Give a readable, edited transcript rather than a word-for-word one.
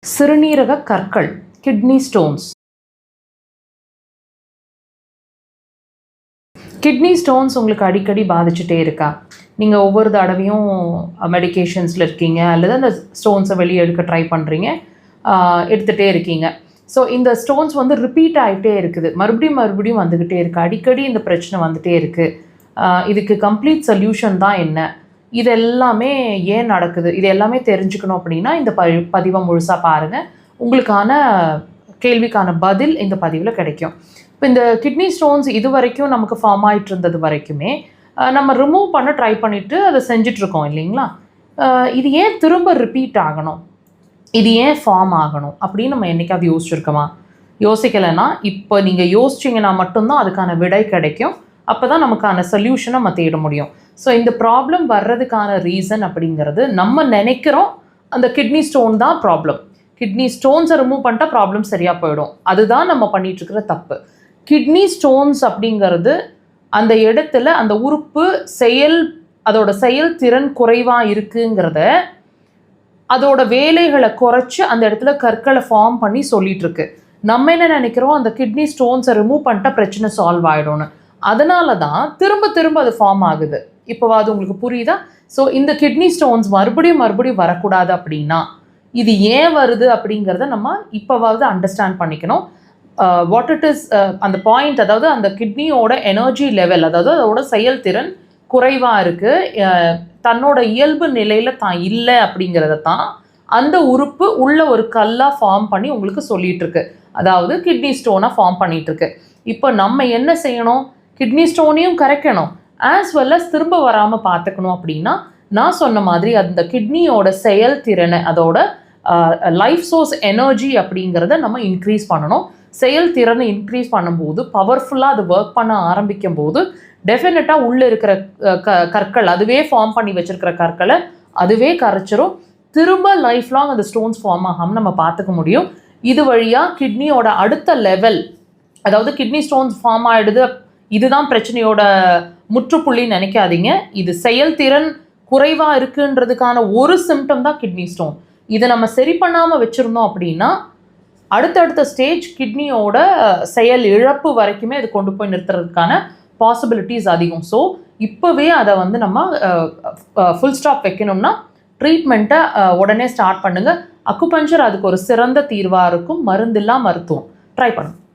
சிறுநீரக கற்கள், kidney stones. Kidney stones உங்களுக்கு அடிக்கடி பாதிச்சுட்டே இருக்கா? நீங்கள் ஒவ்வொரு தடவையும் மெடிக்கேஷன்ஸில் இருக்கீங்க அல்லது அந்த ஸ்டோன்ஸை வெளியே எடுக்க ட்ரை பண்ணுறீங்க, எடுத்துகிட்டே இருக்கீங்க. ஸோ இந்த ஸ்டோன்ஸ் வந்து ரிப்பீட் ஆகிட்டே இருக்குது, மறுபடியும் வந்துக்கிட்டே இருக்குது, அடிக்கடி இந்த பிரச்சனை வந்துகிட்டே இருக்குது. இதுக்கு கம்ப்ளீட் சொல்யூஷன் தான் என்ன? இது எல்லாமே ஏன் நடக்குது? இது எல்லாமே தெரிஞ்சுக்கணும் அப்படின்னா இந்த பதிவை முழுசாக பாருங்கள். உங்களுக்கான கேள்விக்கான பதில் இந்த பதிவில் கிடைக்கும். இப்போ இந்த கிட்னி ஸ்டோன்ஸ் இது வரைக்கும் நமக்கு ஃபார்ம் ஆகிட்டு இருந்தது வரைக்குமே நம்ம ரிமூவ் பண்ண ட்ரை பண்ணிவிட்டு அதை செஞ்சிட்ருக்கோம் இல்லைங்களா? இது ஏன் திரும்ப ரிப்பீட் ஆகணும், இது ஏன் ஃபார்ம் ஆகணும் அப்படின்னு நம்ம என்றைக்காவது யோசிச்சுருக்கோமா? யோசிக்கலைன்னா இப்போ நீங்கள் யோசிச்சிங்கன்னா மட்டும்தான் அதுக்கான விடை கிடைக்கும். அப்போ தான் நமக்கான சொல்யூஷனை நம்ம தேட முடியும். ஸோ இந்த ப்ராப்ளம் வர்றதுக்கான ரீசன் அப்படிங்கிறது நம்ம நினைக்கிறோம் அந்த கிட்னி ஸ்டோன் தான் ப்ராப்ளம். கிட்னி ஸ்டோன்ஸை ரிமூவ் பண்ணிட்டா ப்ராப்ளம் சரியாக போயிடும். அதுதான் நம்ம பண்ணிகிட்ருக்கிற தப்பு. கிட்னி ஸ்டோன்ஸ் அப்படிங்கிறது அந்த இடத்துல அந்த உறுப்பு அதோட செயல்திறன் குறைவாக இருக்குங்கிறத அதோட வேலைகளை குறைச்சி அந்த இடத்துல கற்களை ஃபார்ம் பண்ணி சொல்லிகிட்ருக்கு. நம்ம என்ன நினைக்கிறோம், அந்த கிட்னி ஸ்டோன்ஸை ரிமூவ் பண்ணிட்டா பிரச்சனை சால்வ் ஆகிடும்னு. அதனால தான் திரும்ப அது ஃபார்ம் ஆகுது. இப்போவாது உங்களுக்கு புரியுதா? ஸோ இந்த கிட்னி ஸ்டோன்ஸ் மறுபடியும் வரக்கூடாது அப்படின்னா இது ஏன் வருது அப்படிங்கிறத நம்ம இப்போவாவது அண்டர்ஸ்டாண்ட் பண்ணிக்கணும். வாட் இட் இஸ் அந்த பாயிண்ட், அதாவது அந்த கிட்னியோட எனர்ஜி லெவல், அதாவது அதோட செயல்திறன் குறைவாக இருக்குது, தன்னோட இயல்பு நிலையில் தான் இல்லை அப்படிங்கிறத தான் அந்த உறுப்பு உள்ள ஒரு கல்லாக ஃபார்ம் பண்ணி உங்களுக்கு சொல்லிகிட்ருக்கு. அதாவது கிட்னி ஸ்டோனாக ஃபார்ம் பண்ணிகிட்ருக்கு. இப்போ நம்ம என்ன செய்யணும்? கிட்னி ஸ்டோனையும் கரைக்கணும், ஆஸ் வெல் அஸ் திரும்ப வராமல் பார்த்துக்கணும். அப்படின்னா நான் சொன்ன மாதிரி அந்த கிட்னியோட செயல்திறனை, அதோட லைஃப் சோர்ஸ் எனர்ஜி அப்படிங்கிறத நம்ம இன்க்ரீஸ் பண்ணணும். செயல்திறனை இன்க்ரீஸ் பண்ணும்போது, பவர்ஃபுல்லாக அது ஒர்க் பண்ண ஆரம்பிக்கும் போது டெஃபினட்டாக உள்ளே இருக்கிற கற்கள், அதுவே ஃபார்ம் பண்ணி வச்சுருக்கிற கற்களை அதுவே கரைச்சிரும். திரும்ப லைஃப் லாங் அந்த ஸ்டோன்ஸ் ஃபார்ம் ஆகாமல் நம்ம பார்த்துக்க முடியும். இது வழியாக கிட்னியோட அடுத்த லெவல், அதாவது கிட்னி ஸ்டோன்ஸ் ஃபார்ம் ஆகிடுது, இதுதான் பிரச்சனையோட முற்றுப்புள்ளி நினைக்காதீங்க. இது செயல்திறன் குறைவாக இருக்குன்றதுக்கான ஒரு சிம்டம் தான் கிட்னி ஸ்டோன். இதை நம்ம சரி பண்ணாமல் வச்சுருந்தோம் அப்படின்னா அடுத்தடுத்த ஸ்டேஜ் கிட்னியோட செயல் இழப்பு வரைக்குமே அது கொண்டு போய் நிறுத்துறதுக்கான பாசிபிலிட்டிஸ் அதிகம். ஸோ இப்போவே அதை வந்து நம்ம ஃபுல் ஸ்டாப் வைக்கணும்னா ட்ரீட்மெண்ட்டை உடனே ஸ்டார்ட் பண்ணுங்கள். அக்குபஞ்சர் அதுக்கு ஒரு சிறந்த தீர்வாக இருக்கும். மருந்தில்லா மருத்துவம். ட்ரை பண்ணுங்கள்.